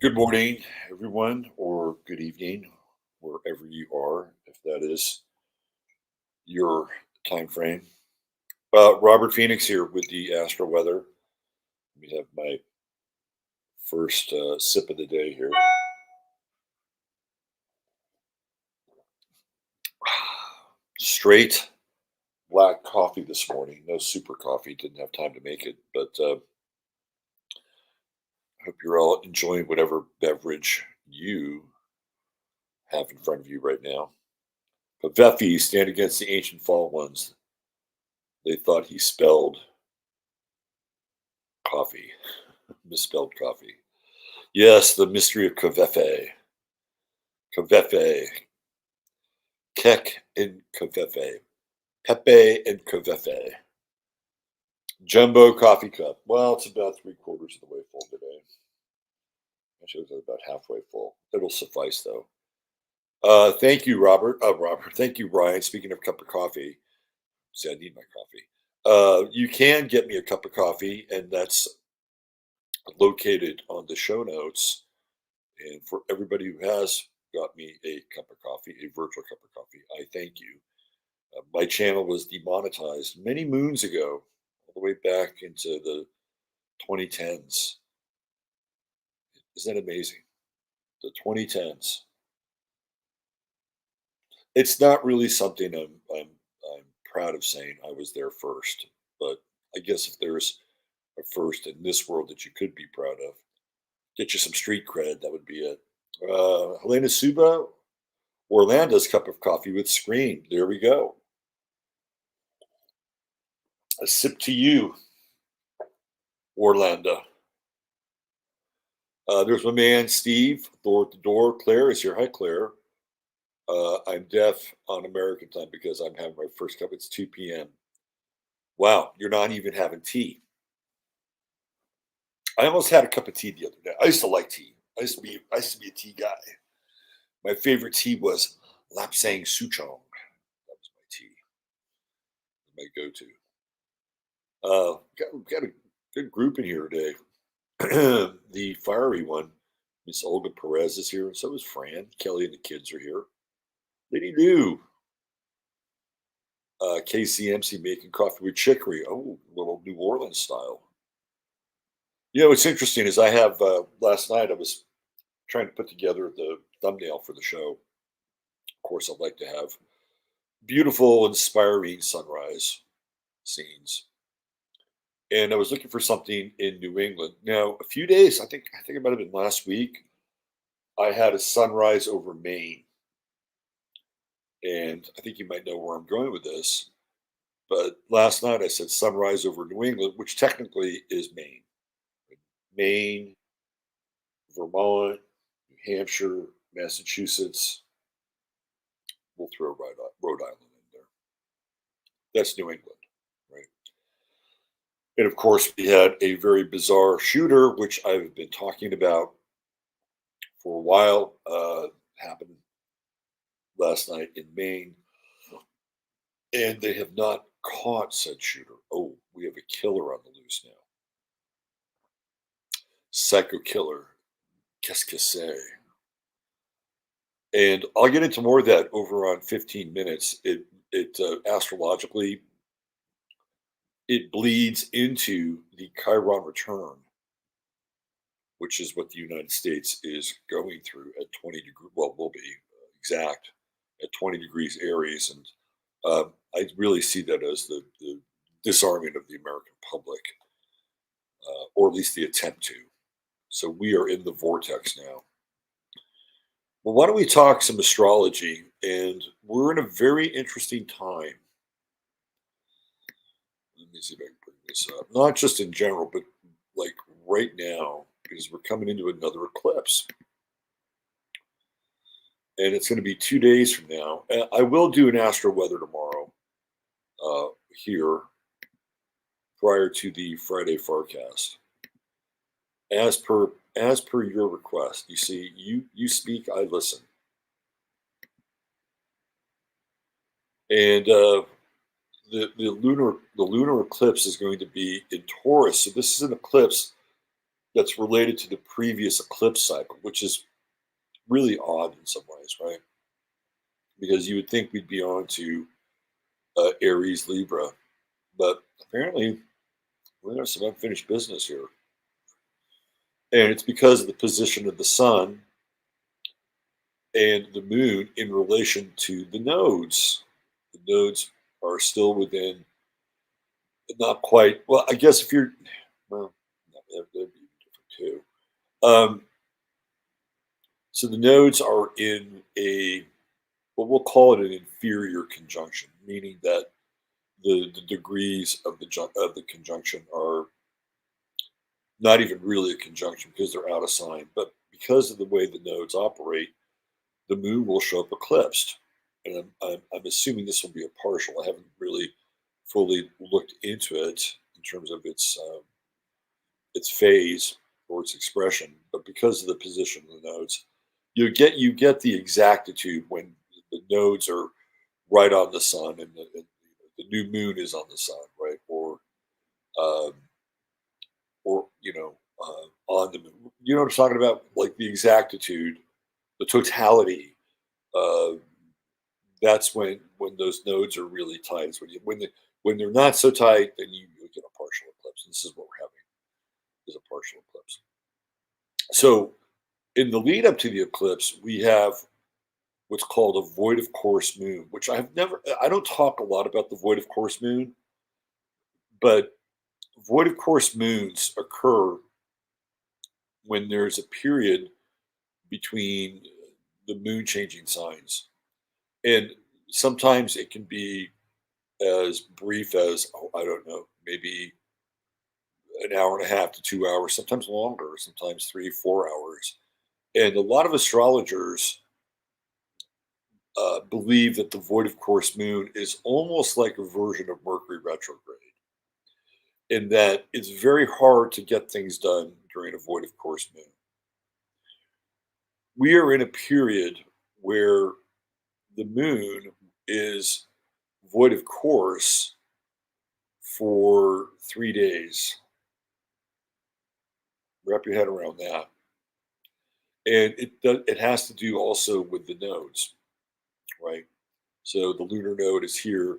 Good morning, everyone, or good evening, wherever you are, if that is your time frame. Robert Phoenix here with the Astro Weather. Let me have my first sip of the day here. Straight black coffee this morning. No super coffee. Didn't have time to make it, but I hope you're all enjoying whatever beverage you have in front of you right now. Pavefi stand against the ancient fallen ones. They thought he spelled coffee. Misspelled coffee. Yes, the mystery of Kavefe. Kavefe. Kek and Kavefe. Pepe and Kavefe. Jumbo coffee cup. Well, it's about three-quarters of the way full today. Actually, it's about halfway full. It'll suffice, though. Thank you, Robert. Robert. Thank you, Ryan. Speaking of cup of coffee, see, I need my coffee. You can get me a cup of coffee, and that's located on the show notes. And for everybody who has got me a cup of coffee, a virtual cup of coffee, I thank you. My channel was demonetized many moons ago, all the way back into the 2010s. Isn't that amazing? The 2010s. It's not really something I'm proud of saying I was there first, but I guess if there's a first in this world that you could be proud of, get you some street cred, that would be it. Helena Suba, Orlando's cup of coffee with Scream. There we go. A sip to you, Orlando. There's my man, Steve, Door at the door. Claire is here. Hi, Claire. I'm deaf on American time because I'm having my first cup. It's 2 p.m. Wow, you're not even having tea. I almost had a cup of tea the other day. I used to like tea. I used to be a tea guy. My favorite tea was Lapsang Souchong. That was my tea, my go-to. Got a good group in here today. The fiery one, Miss Olga Perez is here, and so is Fran. Kelly and the kids are here. Lady Lou, KCMC making coffee with chicory. Oh, little New Orleans style. You know, what's interesting is I have last night I was trying to put together the thumbnail for the show. Of course, I'd like to have beautiful, inspiring sunrise scenes, and I was looking for something in New England. Now, a few days, I think it might have been last week. I had a sunrise over Maine, and I think you might know where I'm going with this. But last night I said sunrise over New England, which technically is Maine. Maine, Vermont, New Hampshire, Massachusetts. We'll throw Rhode Island in there. That's New England, right? And of course, we had a very bizarre shooter, which I've been talking about for a while. Happened last night in Maine, and they have not caught said shooter. Oh, we have a killer on the loose now. Psycho killer. Qu'est-ce que c'est? And I'll get into more of that over on 15 minutes. It astrologically it bleeds into the Chiron return, which is what the United States is going through at 20 degrees. Well, will be exact at 20 degrees Aries, and I really see that as the disarming of the American public, or at least the attempt to. So we are in the vortex now. Well, why don't we talk some astrology? And we're in a very interesting time. Let me see if I can bring this up. Not just in general, but like right now, because we're coming into another eclipse. And it's going to be 2 days from now. I will do an Astro Weather tomorrow here prior to the Friday forecast. As per your request. You see, you speak, I listen. And the lunar eclipse is going to be in Taurus. So this is an eclipse that's related to the previous eclipse cycle, which is really odd in some ways, right? Because you would think we'd be on to Aries Libra, but apparently we have some unfinished business here. And it's because of the position of the sun and the moon in relation to the nodes. The nodes are still within, not quite, well, I guess if you're, well, no, that'd be different too. So the nodes are in a, what we'll call it an inferior conjunction, meaning that the degrees of the conjunction are not even really a conjunction because they're out of sign, but because of the way the nodes operate, the moon will show up eclipsed. And I'm assuming this will be a partial. I haven't really fully looked into it in terms of its phase or its expression, but because of the position of the nodes, you get the exactitude when the nodes are right on the sun and the new moon is on the sun, right? Um, or on the moon. You know what I'm talking about? Like the exactitude, the totality. Uh, that's when those nodes are really tight. It's when they're not so tight, then you get a partial eclipse. This is what we're having, is a partial eclipse. So in the lead up to the eclipse, we have what's called a void of course moon, which I don't talk a lot about the void of course moon, but void of course moons occur when there's a period between the moon changing signs. And sometimes it can be as brief as, oh, I don't know, maybe an hour and a half to 2 hours, sometimes longer, sometimes 3, 4 hours. And a lot of astrologers believe that the void of course moon is almost like a version of Mercury retrograde, in that it's very hard to get things done during a void of course moon. We are in a period where the moon is void of course for 3 days. Wrap your head around that. And it has to do also with the nodes, right? So the lunar node is here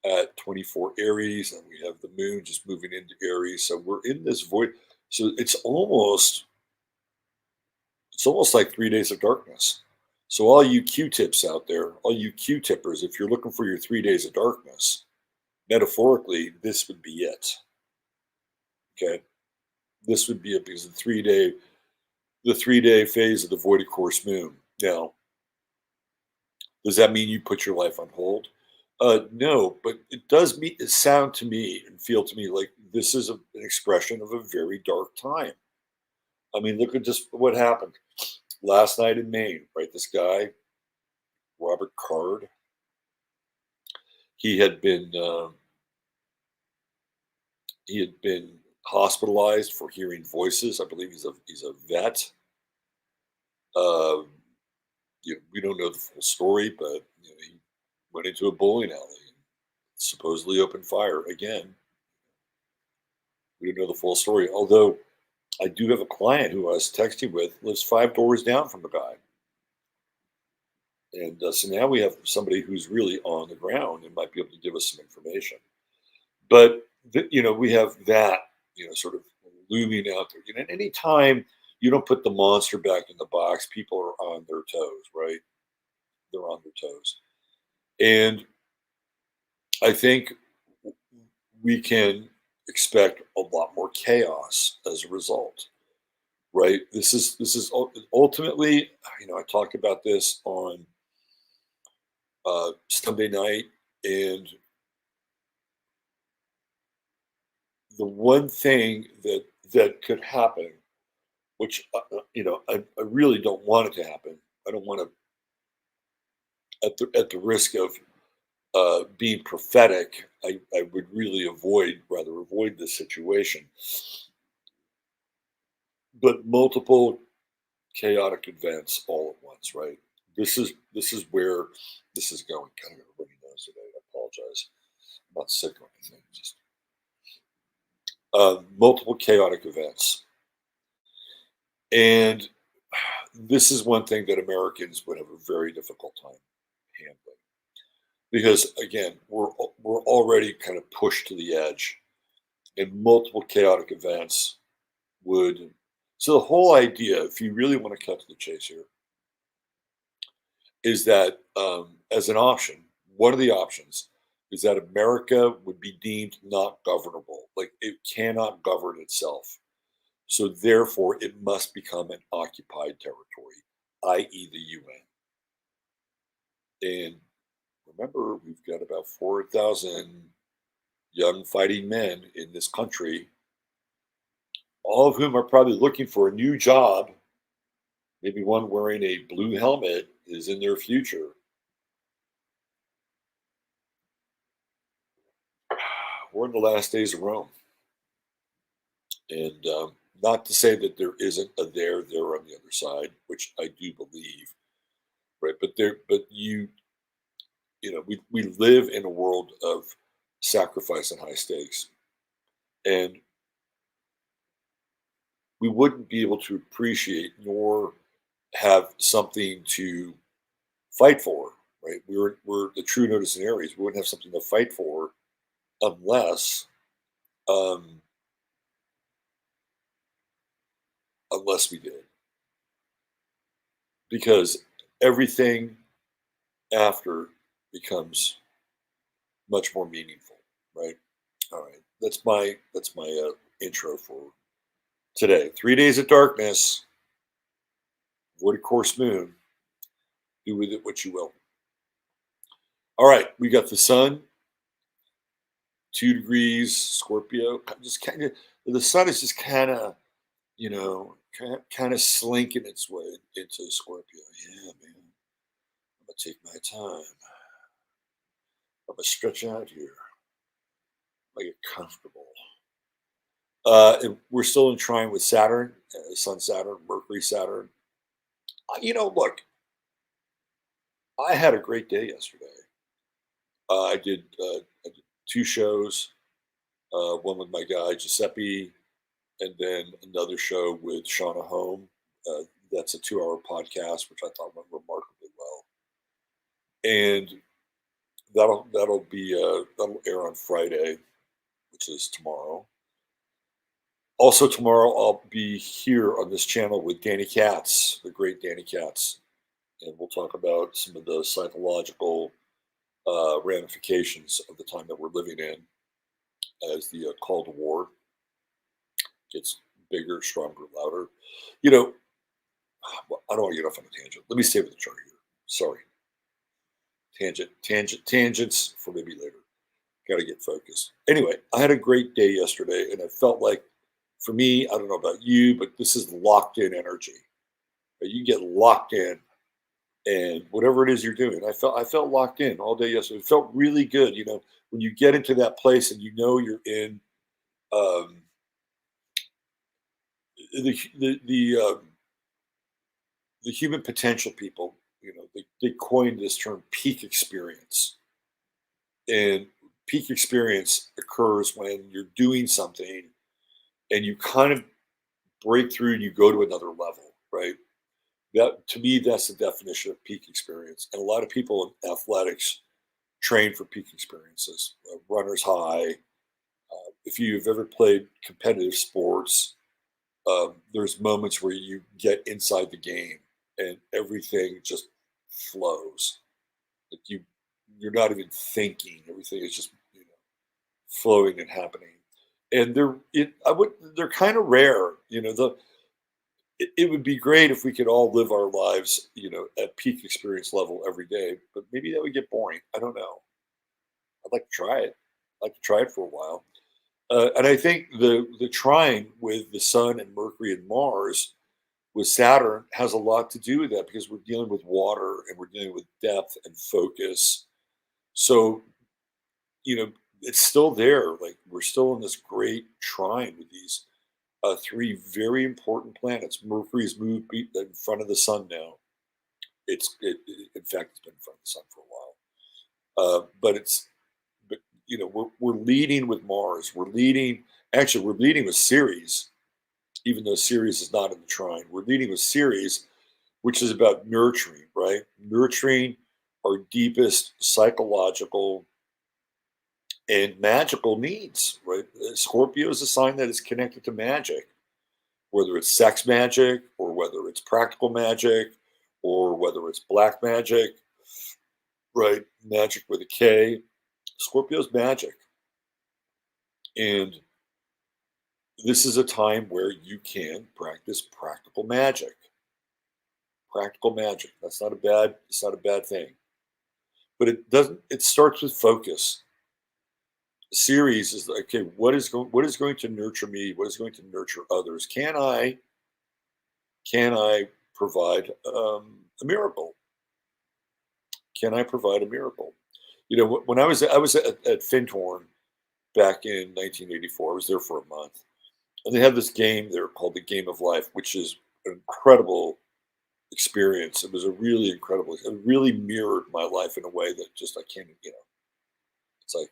at 24 Aries, and we have the moon just moving into Aries. So we're in this void. So it's almost like 3 days of darkness. So all you Q-tips out there, all you Q-tippers, if you're looking for your 3 days of darkness, metaphorically, this would be it. Okay, this would be it because the 3 day phase of the void of course moon. Now, does that mean you put your life on hold? No, but it does sound to me and feel to me like this is an expression of a very dark time. I mean, look at just what happened last night in Maine, right? This guy, Robert Card, he had been he had been hospitalized for hearing voices. I believe he's a vet. Um, we don't know the full story, but he went into a bowling alley and supposedly opened fire again. We don't know the full story. Although I do have a client who I was texting with lives 5 doors down from the guy, and so now we have somebody who's really on the ground and might be able to give us some information. But we have that sort of looming out there. Anytime you don't put the monster back in the box, people are on their toes, right? They're on their toes, and I think we can expect a lot more chaos as a result, right? This is ultimately, I talked about this on Sunday night, and the one thing that could happen, which I really don't want it to happen. I don't want to, at the risk of being prophetic. I would really rather avoid this situation. But multiple chaotic events all at once, right? This is where this is going. Kind of everybody knows today. I apologize. I'm not sick or anything. Just multiple chaotic events. And this is one thing that Americans would have a very difficult time handling because, again, we're already kind of pushed to the edge, and multiple chaotic events would. So the whole idea, if you really want to cut to the chase here, is that as an option, one of the options is that America would be deemed not governable, like it cannot govern itself. So therefore, it must become an occupied territory, i.e., the UN. And remember, we've got about 4,000 young fighting men in this country, all of whom are probably looking for a new job. Maybe one wearing a blue helmet is in their future. We're in the last days of Rome. And not to say that there isn't a there on the other side, which I do believe, right? But we live in a world of sacrifice and high stakes, and we wouldn't be able to appreciate nor have something to fight for, right? We're the true notice in Aries. We wouldn't have something to fight for unless um, unless we did, because everything after becomes much more meaningful, right? All right, that's my intro for today. 3 days of darkness, avoid a coarse moon. Do with it what you will. All right, we got the sun, 2 degrees, Scorpio. Just kind of the sun is just kind of slinking its way into Scorpio. Yeah, man, I'm gonna take my time. I'm gonna stretch out here. I get comfortable. And we're still in trine with Saturn, Sun, Saturn, Mercury, Saturn. Look, I had a great day yesterday. I did 2 shows, one with my guy Giuseppe, and then another show with Shauna Home. That's a 2-hour podcast, which I thought went remarkably well. And that'll air on Friday, which is tomorrow. Also tomorrow, I'll be here on this channel with Danny Katz, the great Danny Katz, and we'll talk about some of the psychological ramifications of the time that we're living in as the call to war gets bigger, stronger, louder. You know, I don't want to get off on a tangent. Let me stay with the chart here. Sorry. Tangents for maybe later. Got to get focused. Anyway, I had a great day yesterday, and I felt like, for me, I don't know about you, but this is locked in energy. You get locked in, and whatever it is you're doing, I felt locked in all day yesterday. It felt really good. When you get into that place and you're in um, the the human potential people. They coined this term peak experience, and peak experience occurs when you're doing something and you kind of break through and you go to another level, right? That, to me, that's the definition of peak experience. And a lot of people in athletics train for peak experiences, runner's high. If you've ever played competitive sports, there's moments where you get inside the game and everything just flows. Like you're not even thinking. Everything is just flowing and happening. And they're kind of rare. It would be great if we could all live our lives, at peak experience level every day. But maybe that would get boring. I don't know. I'd like to try it. I'd like to try it for a while. And I think the trine with the Sun and Mercury and Mars with Saturn has a lot to do with that because we're dealing with water and we're dealing with depth and focus. So, it's still there. Like we're still in this great trine with these 3 very important planets. Mercury's moved in front of the Sun now. In fact, it's been in front of the Sun for a while. But we're leading with Mars. We're leading with Ceres. even though Ceres is not in the trine. We're leading with Ceres, which is about nurturing, right? Nurturing our deepest psychological and magical needs, right? Scorpio is a sign that is connected to magic, whether it's sex magic or whether it's practical magic or whether it's black magic, right? Magic with a K. Scorpio's magic. And this is a time where you can practice practical magic. Practical magic. It's not a bad thing. But it starts with focus. Series is like, okay, what is going to nurture me? What is going to nurture others? Can I provide a miracle? Can I provide a miracle? You know, when I was at Findhorn back in 1984. I was there for a month, and they had this game there called the Game of Life, which is an incredible experience. It was a really incredible. It really mirrored my life in a way that just I can't. It's like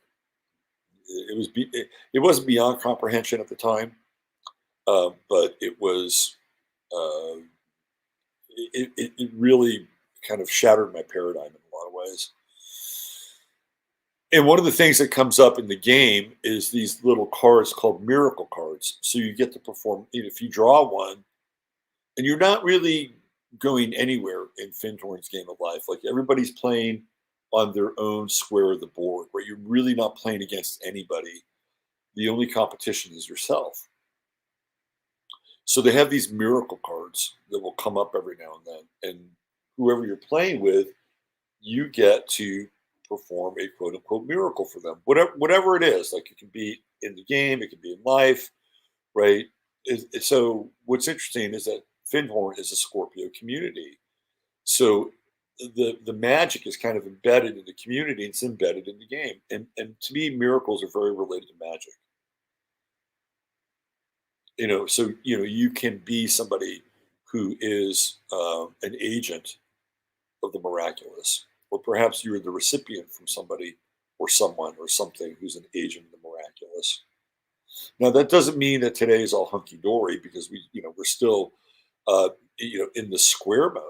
it wasn't beyond comprehension at the time, but it was. Uh, it really kind of shattered my paradigm in a lot of ways. And one of the things that comes up in the game is these little cards called miracle cards. So you get to perform, if you draw one, and you're not really going anywhere in Findhorn's Game of Life. Like everybody's playing on their own square of the board, where you're really not playing against anybody. The only competition is yourself. So they have these miracle cards that will come up every now and then. And whoever you're playing with, you get to perform a quote unquote miracle for them. Whatever it is, like it can be in the game, it can be in life, right? So what's interesting is that Findhorn is a Scorpio community. So the magic is kind of embedded in the community, it's embedded in the game. And to me, miracles are very related to magic. So you can be somebody who is an agent of the miraculous, or perhaps you're the recipient from somebody or someone or something who's an agent of the miraculous. Now that doesn't mean that today is all hunky dory, because we're still in the square mode,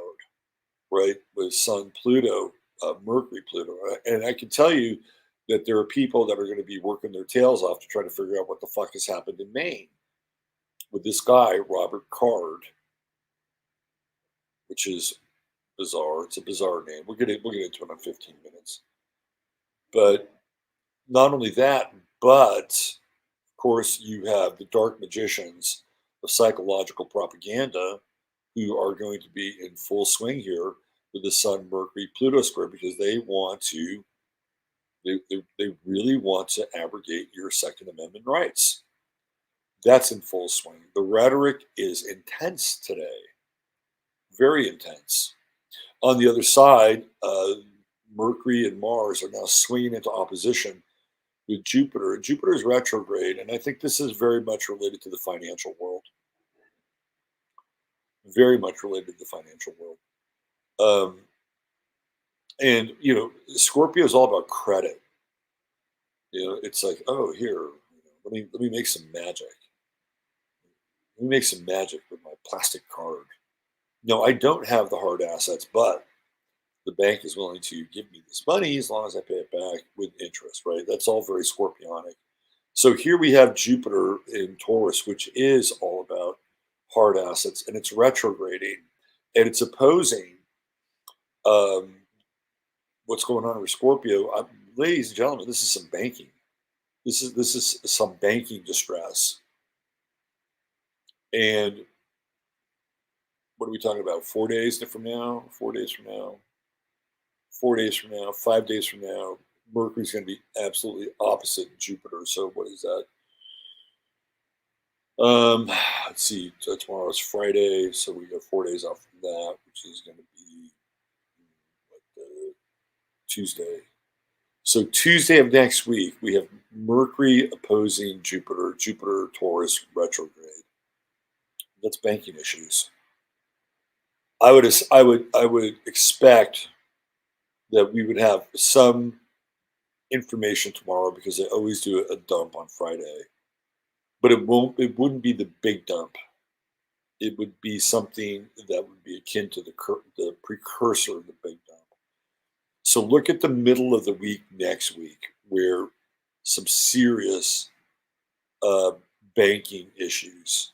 right, with Sun, Pluto, Mercury, Pluto, and I can tell you that there are people that are going to be working their tails off to try to figure out what the fuck has happened in Maine with this guy Robert Card, which is bizarre. It's a bizarre name. We'll get into it in 15 minutes. But not only that, but of course you have the dark magicians of psychological propaganda who are going to be in full swing here with the Sun Mercury Pluto square, because they really want to abrogate your Second Amendment rights. That's in full swing. The rhetoric is intense today, very intense. On the other side, Mercury and Mars are now swinging into opposition with Jupiter. And Jupiter is retrograde, and I think this is very much related to the financial world. Very much related to the financial world. And Scorpio is all about credit. It's like, oh, here, let me make some magic. Let me make some magic with my plastic card. No, I don't have the hard assets, but the bank is willing to give me this money as long as I pay it back with interest, right? That's all very scorpionic. So here we have Jupiter in Taurus, which is all about hard assets, and it's retrograding, and it's opposing um, what's going on with Scorpio. Ladies and gentlemen, this is some banking. This is some banking distress. And what are we talking about? 4 days from now? 4 days from now? 4 days from now? 5 days from now? Mercury's going to be absolutely opposite Jupiter. So what is that? Let's see. So tomorrow is Friday, so we got 4 days off from that, which is going to be Tuesday. So Tuesday of next week, we have Mercury opposing Jupiter, Jupiter Taurus retrograde. That's banking issues. I would expect that we would have some information tomorrow, because they always do a dump on Friday, but it wouldn't be the big dump. it would be something that would be akin to the precursor of the big dump. So look at the middle of the week next week, where some serious uh, banking issues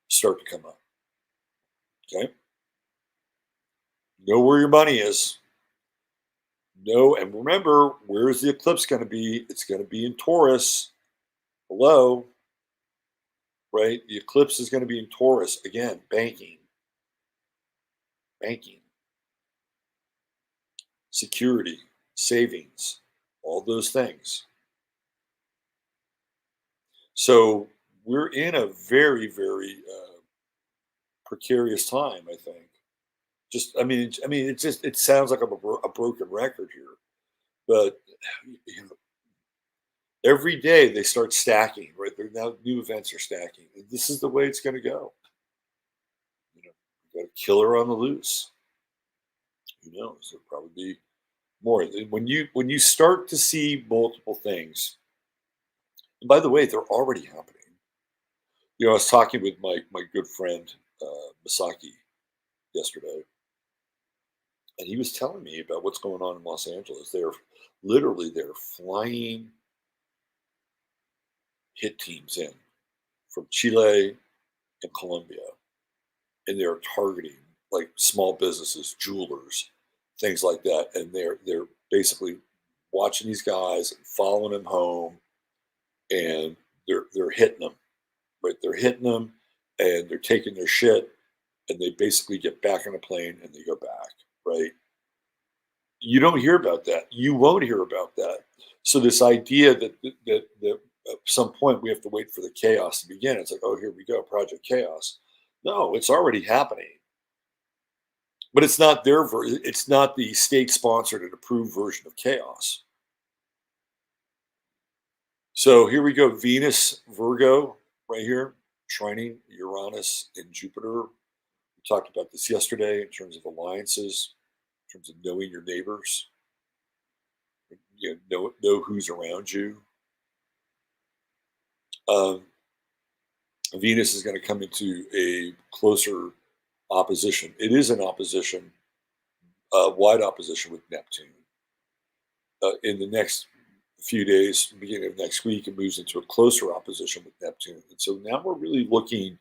start to come up. Okay, know where your money is. Know and remember, where's the eclipse going to be? It's going to be in Taurus. Hello, right? The eclipse is going to be in Taurus again. Banking, security, savings, all those things. So we're in a very, very precarious time. I think. It sounds like I'm a broken record here, but you know, every day they start stacking. Right, there now new events are stacking. This is the way it's going to go. You know, you got a killer on the loose. Who knows? There'll probably be more. When you start to see multiple things, and by the way, they're already happening. You know, I was talking with my good friend Misaki yesterday, and he was telling me about what's going on in Los Angeles. They're flying hit teams in from Chile and Colombia, and they're targeting like small businesses, jewelers, things like that, and they're basically watching these guys and following them home, and they're hitting them, right? They're hitting them, and they're taking their shit, and they basically get back on a plane and they go back, right? You don't hear about that. You won't hear about that. So this idea that at some point we have to wait for the chaos to begin. It's like, oh, here we go, Project Chaos. No, it's already happening, but it's not it's not the state-sponsored and approved version of chaos. So here we go, Venus, Virgo, right here, trining Uranus and Jupiter. We talked about this yesterday in terms of alliances, in terms of knowing your neighbors, know who's around you. Um, Venus is going to come into a closer opposition. It is an opposition, wide opposition with Neptune. In the next few days, beginning of next week, it moves into a closer opposition with Neptune. And so now we're really looking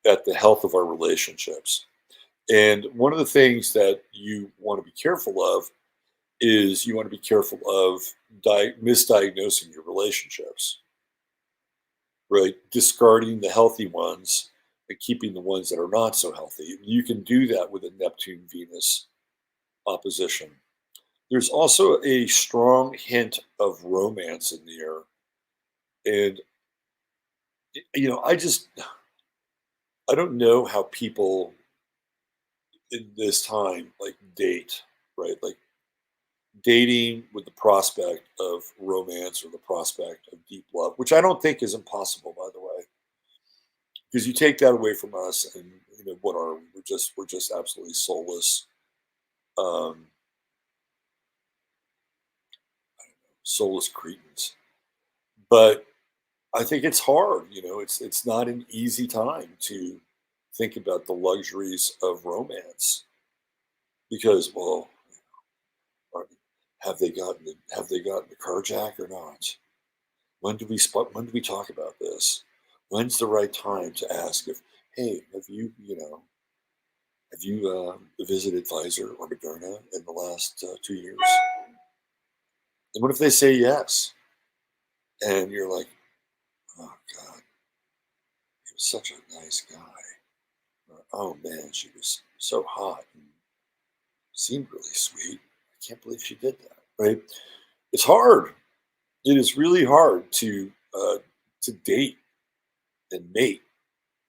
at the health of our relationships. And one of the things that you want to be careful of is you want to be careful of misdiagnosing your relationships, right? Discarding the healthy ones and keeping the ones that are not so healthy. You can do that with a Neptune Venus opposition. There's also a strong hint of romance in the air. And, I don't know how people in this time like date, right? Like dating with the prospect of romance or the prospect of deep love, which I don't think is impossible, by the way, because you take that away from us, and what are we? We're just absolutely soulless, um, soulless cretins. But I think it's hard. It's not an easy time to think about the luxuries of romance because, well, are- have they gotten the carjack or not? When do we talk about this? When's the right time to ask if, hey, have you visited Pfizer or Moderna in the last 2 years? And what if they say yes? And you're like, oh God, he was such a nice guy. Or, oh man, she was so hot and seemed really sweet. I can't believe she did that. Right? It's hard. It is really hard to date and mate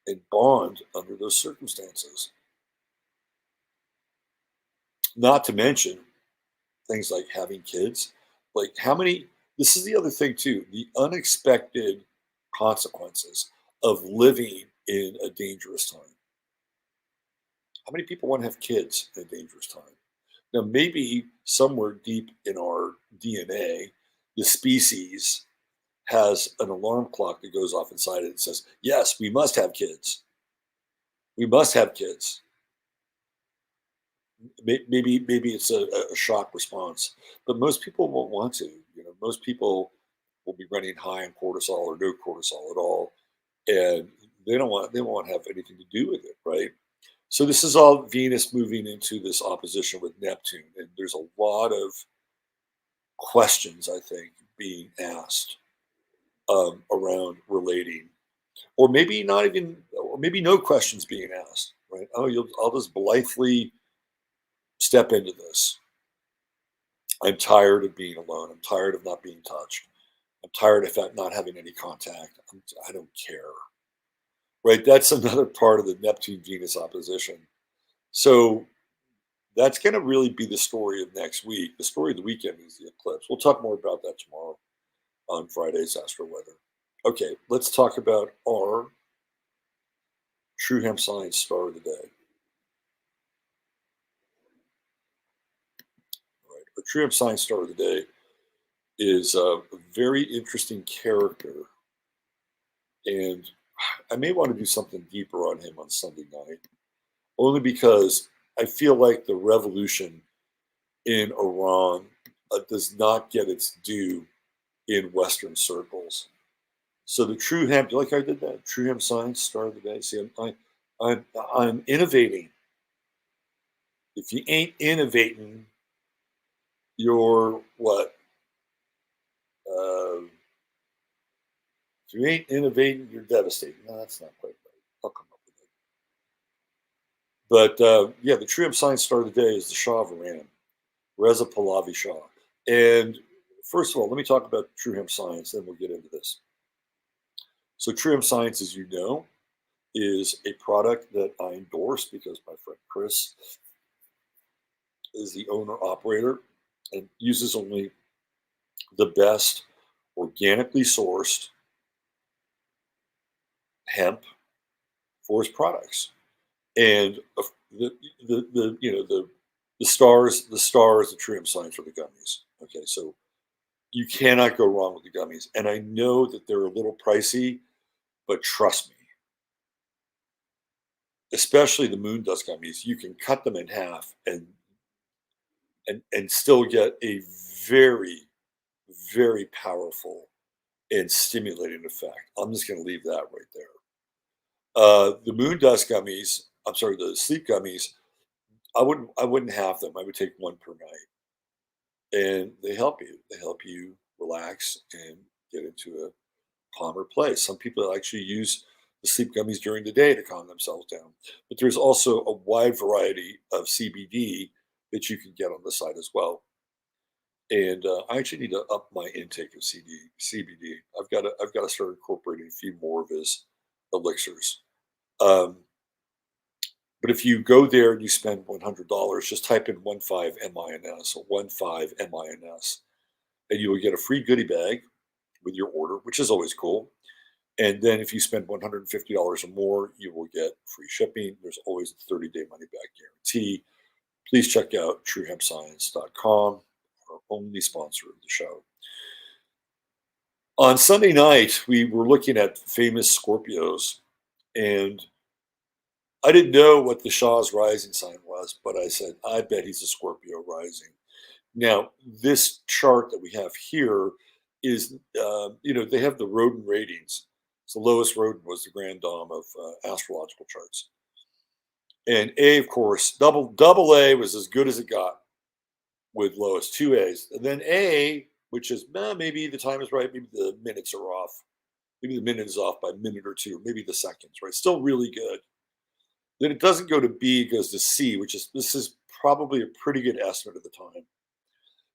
and bond under those circumstances. Not to mention things like having kids. Like how many? This is the other thing too. The unexpected consequences of living in a dangerous time. How many people want to have kids in a dangerous time? Now, maybe somewhere deep in our DNA, the species has an alarm clock that goes off inside it and says, yes, we must have kids. We must have kids. Maybe it's a shock response, but most people won't want to. Most people will be running high on cortisol or no cortisol at all, and they won't have anything to do with it, right? So this is all Venus moving into this opposition with Neptune, and there's a lot of questions I think being asked around relating, or maybe not even, or maybe no questions being asked, right? Oh, I'll just blithely step into this. I'm tired of being alone. I'm tired of not being touched. I'm tired of not having any contact. I don't care. Right? That's another part of the Neptune Venus opposition. So that's going to really be the story of next week. The story of the weekend is the eclipse. We'll talk more about that tomorrow on Friday's Astro Weather. Okay, let's talk about our True Hemp Science star of the day. Right. Our True Hemp Science star of the day is a very interesting character, and I may want to do something deeper on him on Sunday night, only because I feel like the revolution in Iran does not get its due in Western circles. So the True Hemp, you like I did that? True Hemp Science star of the day. See, I'm innovating. If you ain't innovating, you're what? Uh, if you ain't innovating, you're devastating. No, that's not quite right. I'll come up with it. But yeah, the True Hemp Science star of the day is the Shah of Iran, Reza Pahlavi Shah. And first of all, let me talk about True Hemp Science, then we'll get into this. So True Hemp Science, as you know, is a product that I endorse because my friend Chris is the owner operator and uses only the best organically sourced hemp for his products. And the stars of True Hemp Science are the gummies. Okay, so you cannot go wrong with the gummies. And I know that they're a little pricey, but trust me, especially the moon dust gummies, you can cut them in half and still get a very, very powerful and stimulating effect. I'm just going to leave that right there. The moon dust gummies, I'm sorry, the sleep gummies, I wouldn't have them. I would take one per night, and they help you. They help you relax and get into a calmer place. Some people actually use the sleep gummies during the day to calm themselves down. But there's also a wide variety of CBD that you can get on the site as well. And I actually need to up my intake of CBD. I've got to start incorporating a few more of his elixirs. Um, but if you go there and you spend $100, just type in 15MINS or 15MINS, and you will get a free goodie bag with your order, which is always cool. And then if you spend $150 or more, you will get free shipping. There's always a 30-day money back guarantee. Please check out truehempscience.com, our only sponsor of the show. On Sunday night, we were looking at famous Scorpios, and I didn't know what the Shah's rising sign was, but I said, I bet he's a Scorpio rising. Now, this chart that we have here is, they have the rodent ratings. So the lowest rodent was the grand dame of astrological charts. And A, of course, double A was as good as it got with lowest, two A's. And then A, which is maybe the time is right, maybe the minutes are off. Maybe the minute is off by a minute or two, maybe the seconds, right? Still really good. Then it doesn't go to B, it goes to C, this is probably a pretty good estimate of the time.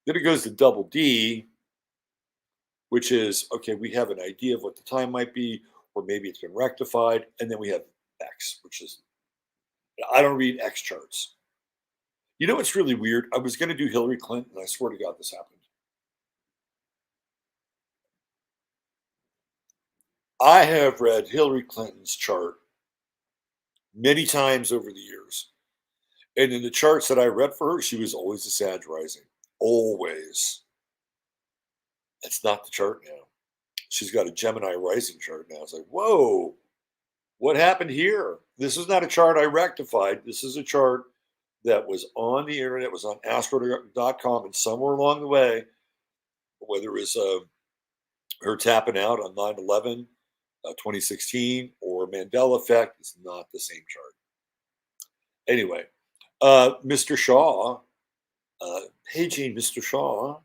Then it goes to double D, which is, okay, we have an idea of what the time might be, or maybe it's been rectified. And then we have X, which is, I don't read X charts. You know what's really weird? I was going to do Hillary Clinton, and I swear to God this happened. I have read Hillary Clinton's chart many times over the years. And in the charts that I read for her, she was always a Sag rising. Always. That's not the chart now. She's got a Gemini rising chart now. It's like, whoa. What happened here? This is not a chart I rectified. This is a chart that was on the internet, was on astro.com, and somewhere along the way, whether it was her tapping out on 9/11, 2016, or Mandela effect, it's not the same chart. Anyway, Mr. Shaw, paging Mr. Shaw,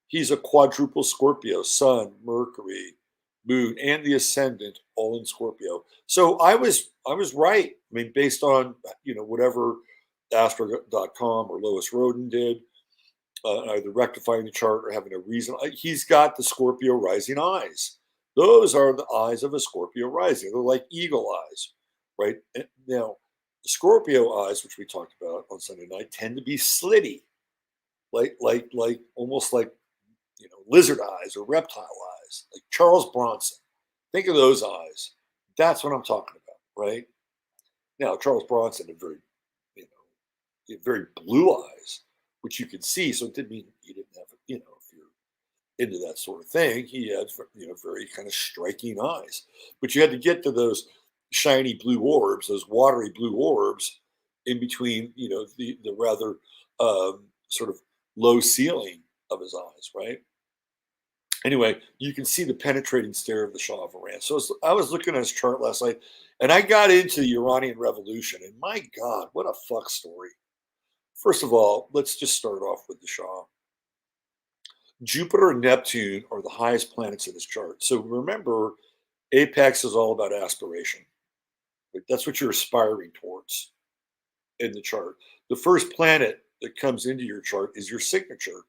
he's a quadruple Scorpio, Sun, Mercury, Moon, and the ascendant, all in Scorpio. So I was right. I mean, based on whatever Astro.com or Lois Roden did, either rectifying the chart or having a reason. He's got the Scorpio rising eyes. Those are the eyes of a Scorpio rising. They're like eagle eyes, right? Now, the Scorpio eyes, which we talked about on Sunday night, tend to be slitty, like almost like lizard eyes or reptile eyes, like Charles Bronson. Think of those eyes. That's what I'm talking about, right? Now, Charles Bronson had he had very blue eyes, which you could see. So it didn't mean he didn't have, if you're into that sort of thing, he had, very kind of striking eyes. But you had to get to those shiny blue orbs, those watery blue orbs in between, the rather sort of low ceiling of his eyes, right? Anyway, you can see the penetrating stare of the Shah of Iran. So I was looking at his chart last night, and I got into the Iranian Revolution, and my God, what a fuck story. First of all, let's just start off with the Shah. Jupiter and Neptune are the highest planets in his chart. So remember, apex is all about aspiration. That's what you're aspiring towards in the chart. The first planet that comes into your chart is your signature.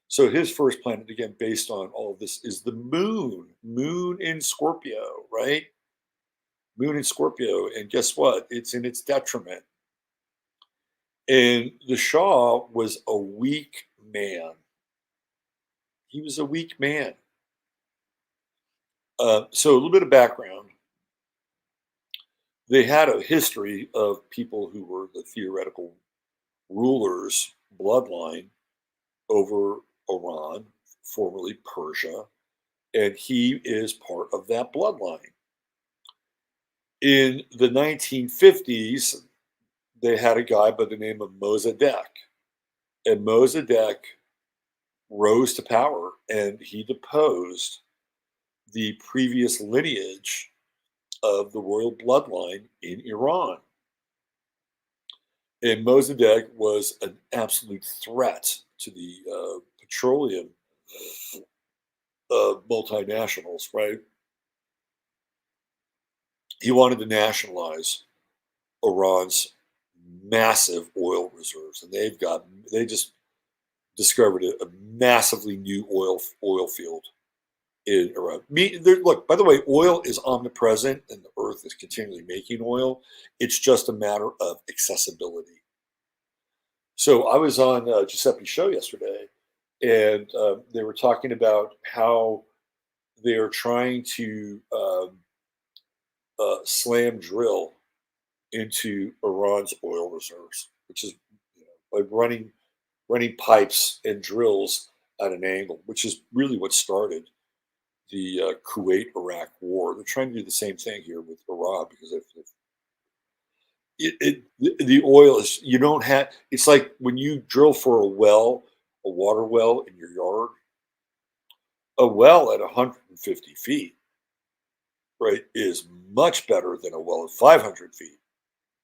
So his first planet, again, based on all of this, is the moon. Moon in Scorpio, right? Moon in Scorpio. And guess what? It's in its detriment. And the Shah was a weak man. He was a weak man. So a little bit of background. They had a history of people who were the theoretical rulers, bloodline over Iran, formerly Persia, and he is part of that bloodline. In the 1950s, they had a guy by the name of Mossadegh, and Mossadegh rose to power, and he deposed the previous lineage of the royal bloodline in Iran. And Mossadegh was an absolute threat to the petroleum multinationals, right? He wanted to nationalize Iran's massive oil reserves, and they just discovered a massively new oil field in Iran. Look, by the way, oil is omnipresent, and the Earth is continually making oil. It's just a matter of accessibility. So I was on Giuseppe's show yesterday, and they were talking about how they are trying to slam drill into Iran's oil reserves, which is by running pipes and drills at an angle, which is really what started the Kuwait-Iraq war. They're trying to do the same thing here with Iran because the oil is, you don't have, it's like when you drill for a water well in your yard, a well at 150 feet, right, is much better than a well at 500 feet.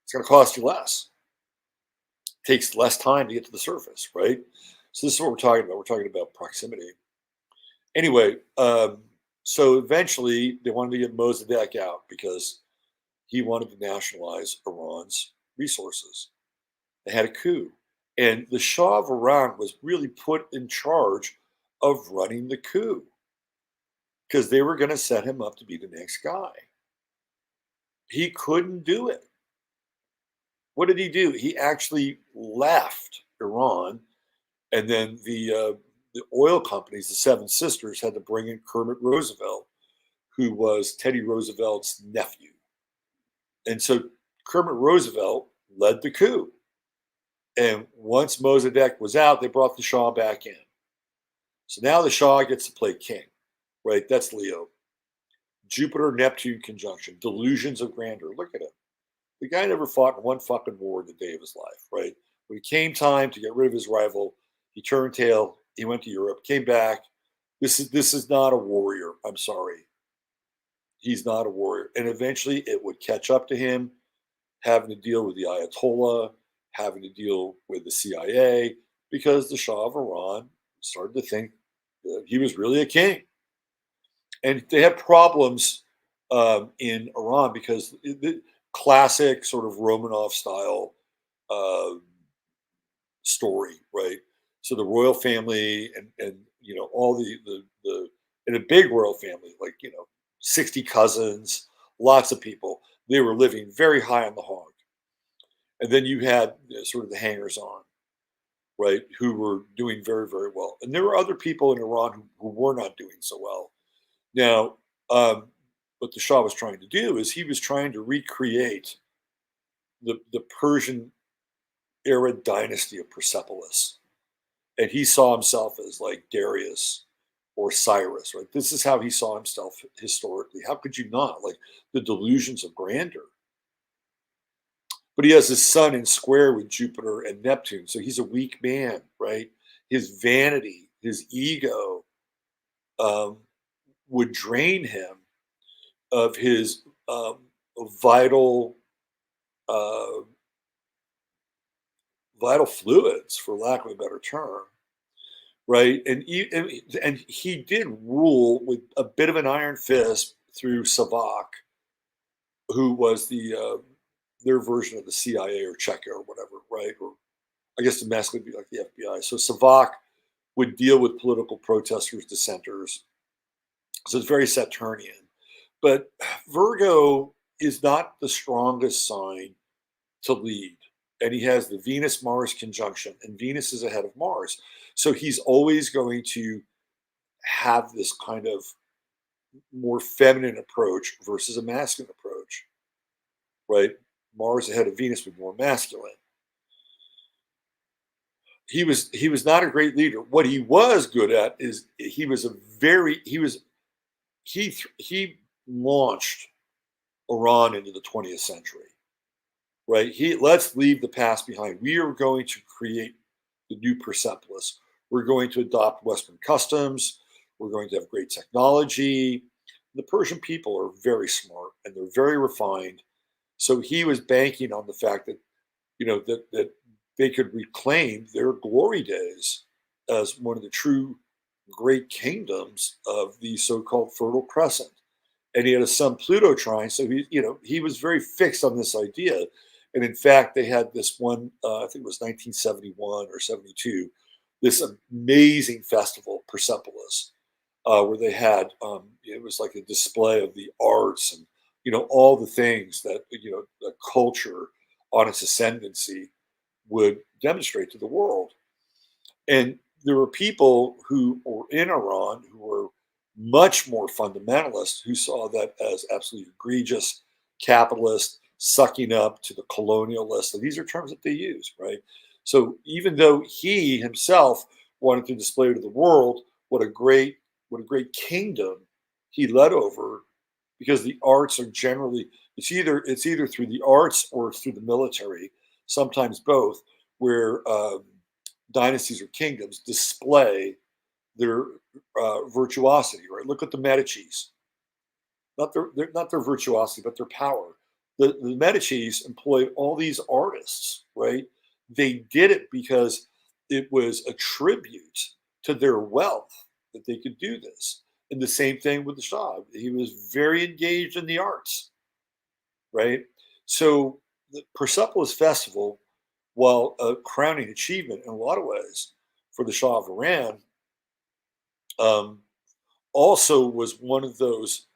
It's going to cost you less. It takes less time to get to the surface, right? So this is what we're talking about. We're talking about proximity. Anyway, so eventually they wanted to get Mossadegh out because he wanted to nationalize Iran's resources. They had a coup. And the Shah of Iran was really put in charge of running the coup because they were going to set him up to be the next guy. He couldn't do it. What did he do? He actually left Iran, and then the oil companies, the Seven Sisters, had to bring in Kermit Roosevelt, who was Teddy Roosevelt's nephew. And so Kermit Roosevelt led the coup. And once Mossadegh was out, they brought the Shah back in. So now the Shah gets to play king, right? That's Leo. Jupiter-Neptune conjunction, delusions of grandeur. Look at him. The guy never fought in one fucking war in the day of his life, right? When it came time to get rid of his rival, he turned tail. He went to Europe, came back. This is not a warrior. I'm sorry. He's not a warrior. And eventually it would catch up to him, having to deal with the Ayatollah, having to deal with the CIA, because the Shah of Iran started to think that he was really a king. And they had problems in Iran because the classic sort of Romanov style uh, story, right? So the royal family and all the and a big royal family, like 60 cousins, lots of people. They were living very high on the hog, and then you had sort of the hangers on, right, who were doing very very well, and there were other people in Iran who were not doing so well. Now, what the Shah was trying to do is he was trying to recreate the Persian era dynasty of Persepolis, and he saw himself as like Darius or Cyrus, right? This is how he saw himself historically. How could you not? Like the delusions of grandeur. But he has his sun in square with Jupiter and Neptune, so he's a weak man, right? His vanity, his ego, um, would drain him of his vital uh, vital fluids, for lack of a better term, right? And he did rule with a bit of an iron fist through Savak, who was their version of the CIA or Cheka or whatever, right? Or I guess domestically would be like the FBI. So Savak would deal with political protesters, dissenters. So it's very Saturnian. But Virgo is not the strongest sign to lead. And he has the Venus Mars conjunction, and Venus is ahead of Mars. So he's always going to have this kind of more feminine approach versus a masculine approach, right? Mars ahead of Venus would be more masculine. He was not a great leader. What he was good at is he launched Iran into the 20th century, right? Let's leave the past behind. We are going to create the new Persepolis. We're going to adopt Western customs. We're going to have great technology. The Persian people are very smart and they're very refined. So he was banking on the fact that that they could reclaim their glory days as one of the true great kingdoms of the so-called Fertile Crescent. And he had a son Pluto trine, so he was very fixed on this idea. And in fact, they had this one, I think it was 1971 or 72, this amazing festival, Persepolis, where they had it was like a display of the arts and all the things that the culture on its ascendancy would demonstrate to the world. And there were people who were in Iran who were much more fundamentalist, who saw that as absolutely egregious, capitalist, sucking up to the colonialist. And these are terms that they use, right? So even though he himself wanted to display to the world what a great kingdom he led over, because the arts are generally it's either through the arts or through the military, sometimes both, where dynasties or kingdoms display their virtuosity. Right? Look at the Medici's, not their virtuosity, but their power. The Medici's employed all these artists. Right? They did it because it was a tribute to their wealth that they could do this. And the same thing with the Shah. He was very engaged in the arts, right? So the Persepolis Festival, while a crowning achievement in a lot of ways for the Shah of Iran, um, also was one of those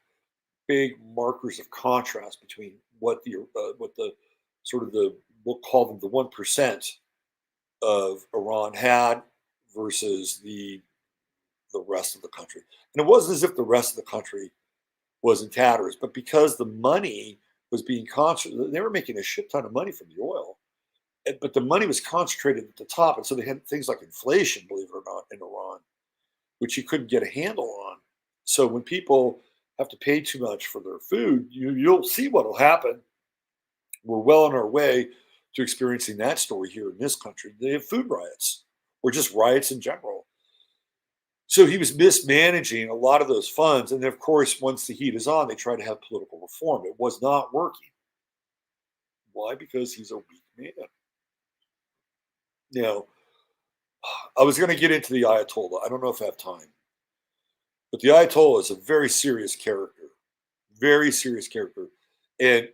big markers of contrast between what the sort of the we'll call them the 1% of Iran had versus the rest of the country. And it wasn't as if the rest of the country was in tatters, but because the money was being concentrated, they were making a shit ton of money from the oil, but the money was concentrated at the top, and so they had things like inflation, believe it or not, in Iran, which you couldn't get a handle on. So when people have to pay too much for their food, you'll see what will happen. We're well on our way to experiencing that story here in this country. They have food riots or just riots in general. So he was mismanaging a lot of those funds. And then, of course, once the heat is on, they try to have political reform. It was not working. Why? Because he's a weak man. Now, I was going to get into the Ayatollah. I don't know if I have time. But the Ayatollah is a very serious character, very serious character. And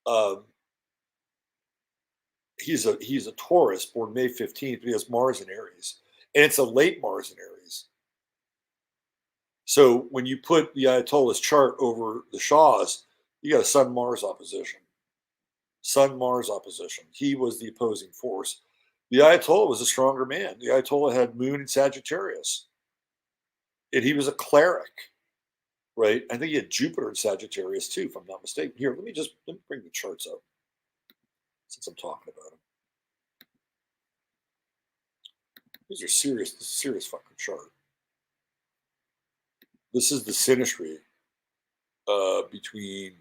um, he's a Taurus born May 15th, but he has Mars in Aries. And it's a late Mars in Aries. So when you put the Ayatollah's chart over the Shah's, you got a Sun Mars opposition. Sun Mars opposition. He was the opposing force. The Ayatollah was a stronger man. The Ayatollah had Moon in Sagittarius, and he was a cleric, right? I think he had Jupiter in Sagittarius too, if I'm not mistaken. Here, let me bring the charts up since I'm talking about them. These are serious. This is a serious fucking chart. This is the synastry between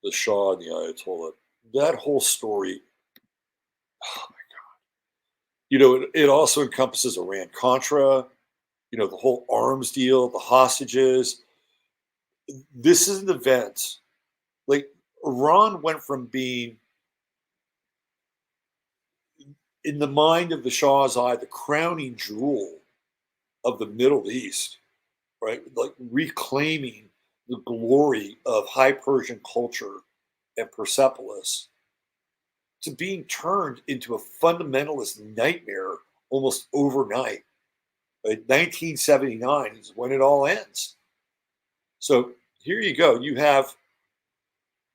the Shah and the Ayatollah. That whole story, oh my God. It also encompasses Iran Contra, the whole arms deal, the hostages. This is an event. Like, Iran went from being, in the mind of the Shah's eye, the crowning jewel of the Middle East, right? Like reclaiming the glory of high Persian culture and Persepolis, to being turned into a fundamentalist nightmare almost overnight. Right? 1979 is when it all ends. So here you go. You have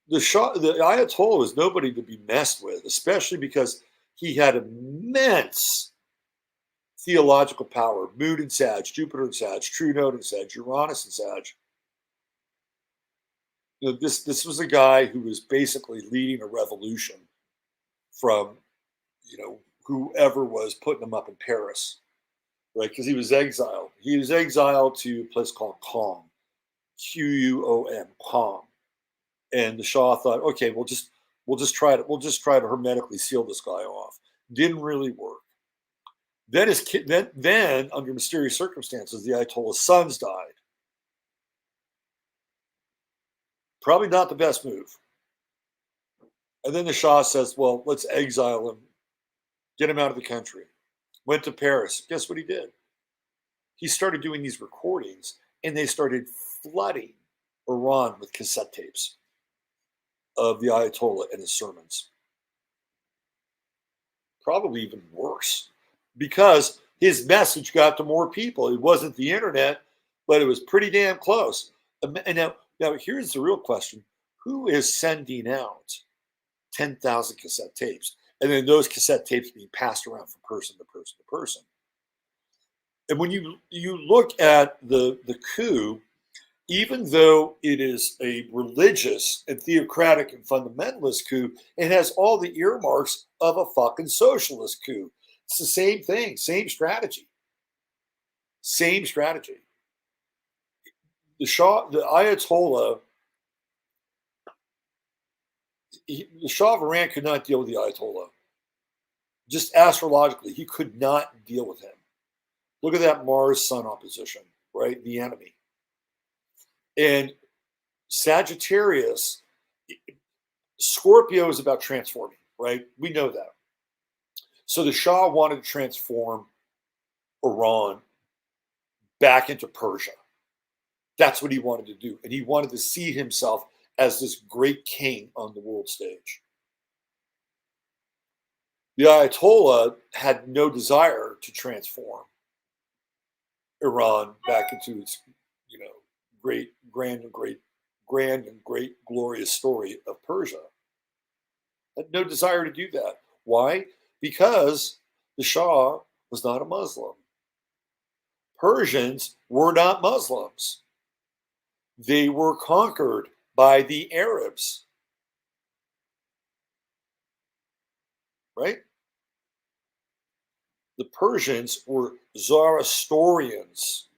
the Shah. The Ayatollah was nobody to be messed with, especially because he had immense theological power. Moon in Sag, Jupiter in Sag, True Node in Sag, Uranus in Sag. This was a guy who was basically leading a revolution from, whoever was putting him up in Paris, right? Because he was exiled. He was exiled to a place called Qom, Quom, Qom. And the Shah thought, okay, we'll just try to hermetically seal this guy off. Didn't really work. Then under mysterious circumstances, the Ayatollah's sons died. Probably not the best move. And then the Shah says, well, let's exile him, get him out of the country. Went to Paris. Guess what he did? He started doing these recordings, and they started flooding Iran with cassette tapes of the Ayatollah and his sermons. Probably even worse, because his message got to more people. It wasn't the internet, but it was pretty damn close. And now here's the real question. Who is sending out 10,000 cassette tapes? And then those cassette tapes being passed around from person to person to person. And when you look at the coup, even though it is a religious and theocratic and fundamentalist coup, it has all the earmarks of a fucking socialist coup. It's the same thing, same strategy. Same strategy. The Ayatollah, the Shah of Iran could not deal with the Ayatollah. Just astrologically, he could not deal with him. Look at that Mars-Sun opposition, right? The enemy. And Sagittarius, Scorpio is about transforming, right? We know that. So the Shah wanted to transform Iran back into Persia. That's what he wanted to do. And he wanted to see himself as this great king on the world stage. The Ayatollah had no desire to transform Iran back into its, great, grand and great glorious story of Persia. Had no desire to do that. Why? Because the Shah was not a Muslim. Persians were not Muslims. They were conquered by the Arabs. Right? The Persians were Zoroastrians.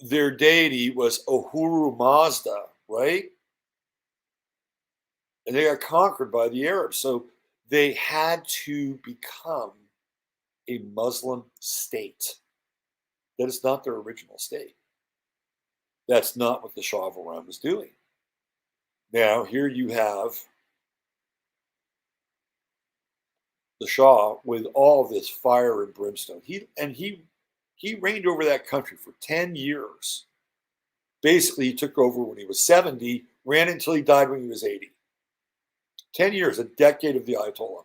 their deity was Ahura Mazda, right? And they got conquered by the Arabs. So they had to become a Muslim state. That is not their original state. That's not what the Shah of Iran was doing. Now, here you have the Shah with all this fire and brimstone. He reigned over that country for 10 years. Basically, he took over when he was 70, ran until he died when he was 80. 10 years, a decade of the Ayatollah.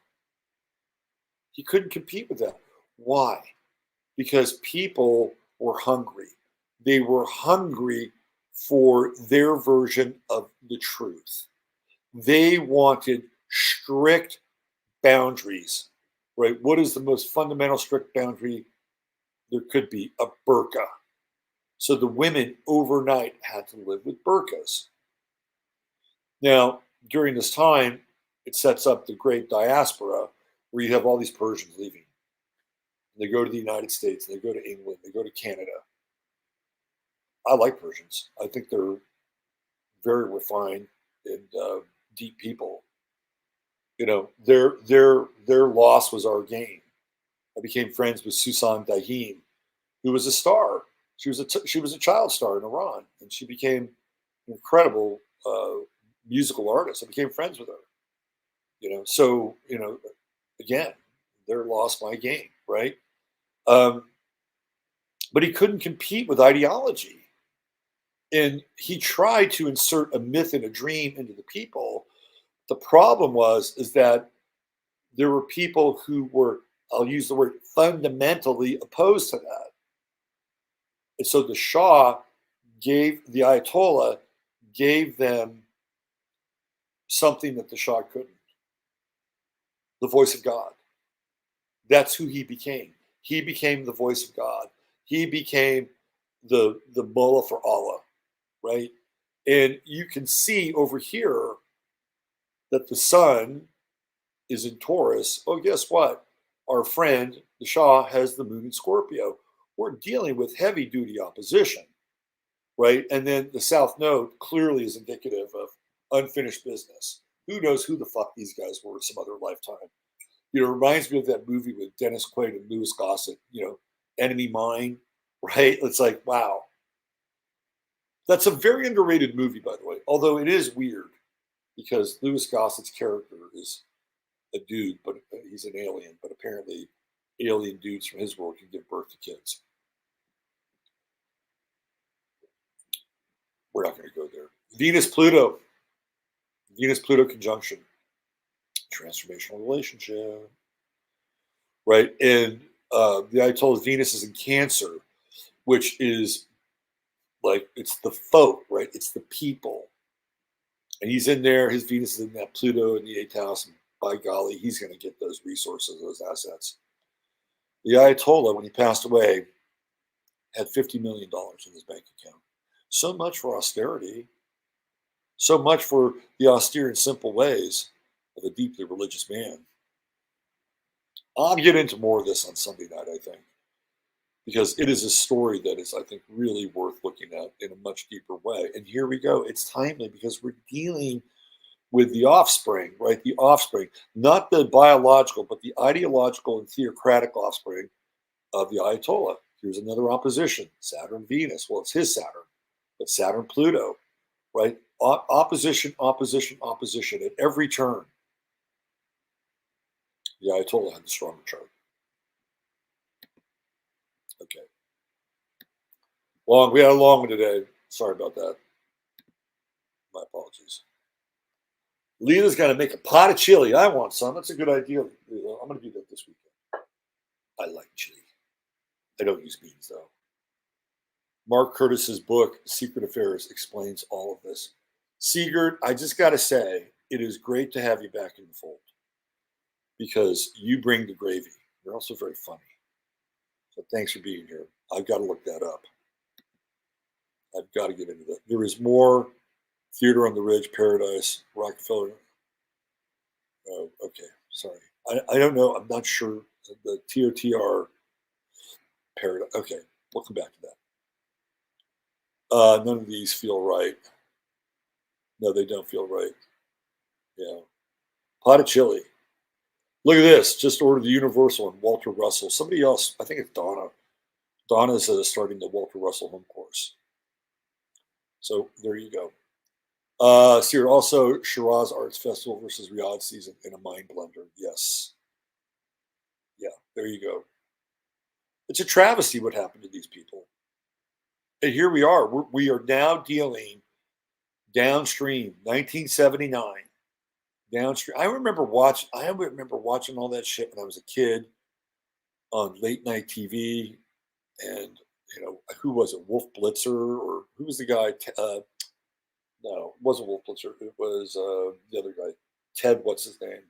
He couldn't compete with that. Why? Because people were hungry. They were hungry for their version of the truth. They wanted strict boundaries, right? What is the most fundamental strict boundary there could be? A burqa. So the women overnight had to live with burqas. Now, during this time, it sets up the great diaspora where you have all these Persians leaving. They go to the United States, they go to England, they go to Canada. I like Persians. I think they're very refined and deep people. You know, their loss was our gain. I became friends with Susan Dahim, who was a star. She was a child star in Iran, and she became an incredible musical artist. I became friends with her. So again, their loss, my gain, right? Um, but he couldn't compete with ideology, and he tried to insert a myth and a dream into the people. The problem is that there were people who were, I'll use the word, fundamentally opposed to that. And so the Shah the Ayatollah gave them something that the Shah couldn't: the voice of God. That's who he became. He became the voice of God. He became the mullah for Allah, right? And you can see over here that the sun is in Taurus. Oh, guess what? Our friend, the Shah, has the moon in Scorpio. We're dealing with heavy duty opposition, right? And then the South Node clearly is indicative of unfinished business. Who knows who the fuck these guys were in some other lifetime? It reminds me of that movie with Dennis Quaid and Louis Gossett, Enemy Mine, right? It's like, wow. That's a very underrated movie, by the way, although it is weird because Louis Gossett's character is a dude, but he's an alien, but apparently alien dudes from his world can give birth to kids. We're not going to go there. Venus-Pluto conjunction, transformational relationship, right? And the Ayatollah's Venus is in Cancer, which is like, it's the folk, right? It's the people. And he's in there, his Venus is in that Pluto in the 8th house, and by golly, he's going to get those resources, those assets. The Ayatollah, when he passed away, had $50 million in his bank account. So much for austerity. So much for the austere and simple ways of a deeply religious man. I'll get into more of this on Sunday night, I think, because it is a story that is, I think, really worth looking at in a much deeper way. And here we go. It's timely because we're dealing with the offspring, right? The offspring, not the biological, but the ideological and theocratic offspring of the Ayatollah. Here's another opposition: Saturn, Venus. Well, it's his Saturn, but Saturn, Pluto, right? Opposition, opposition, opposition at every turn. The Ayatollah had the stronger chart. Okay. We had a long one today. Sorry about that. My apologies. Leela's got to make a pot of chili. I want some. That's a good idea, Leela. I'm going to do that this weekend. I like chili. I don't use beans, though. Mark Curtis's book, Secret Affairs, explains all of this. Sigurd, I just got to say, it is great to have you back in the fold because you bring the gravy. You're also very funny. So thanks for being here. I've got to look that up. I've got to get into that. There is more Theater on the Ridge, Paradise, Rockefeller. Oh, okay. Sorry. I don't know. I'm not sure. The TOTR Paradise. Okay. We'll come back to that. None of these feel right. No, they don't feel right. Yeah. Pot of chili. Look at this. Just ordered the Universal and Walter Russell. Somebody else, I think it's Donna. Donna's starting the Walter Russell home course. So there you go. So you're also Shiraz Arts Festival versus Riyadh season in a mind blender. Yes. Yeah, there you go. It's a travesty what happened to these people. And here we are. We are now dealing downstream, 1979. Downstream. I remember watching all that shit when I was a kid on late night TV. And who was it? Wolf Blitzer, or who was the guy? No, it wasn't Wolf Blitzer. It was the other guy, Ted. What's his name?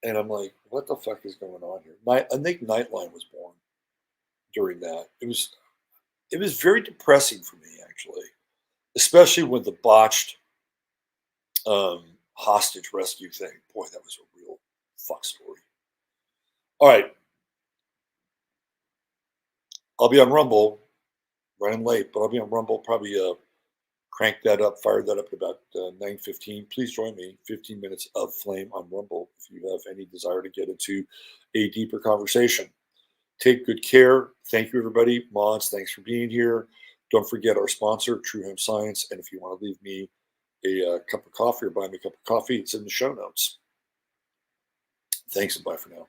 And I'm like, what the fuck is going on here? I think Nightline was born during that. It was very depressing for me, actually, especially with the botched um, hostage rescue thing. Boy, that was a real fuck story. All right, I'll be on Rumble, running late, but I'll be on Rumble. Probably crank that up, fire that up at about 9:15. Please join me. 15 minutes of flame on Rumble if you have any desire to get into a deeper conversation. Take good care. Thank you, everybody. Mods, thanks for being here. Don't forget our sponsor, True Hemp Science. And if you want to leave me a cup of coffee or buy me a cup of coffee, it's in the show notes. Thanks and bye for now.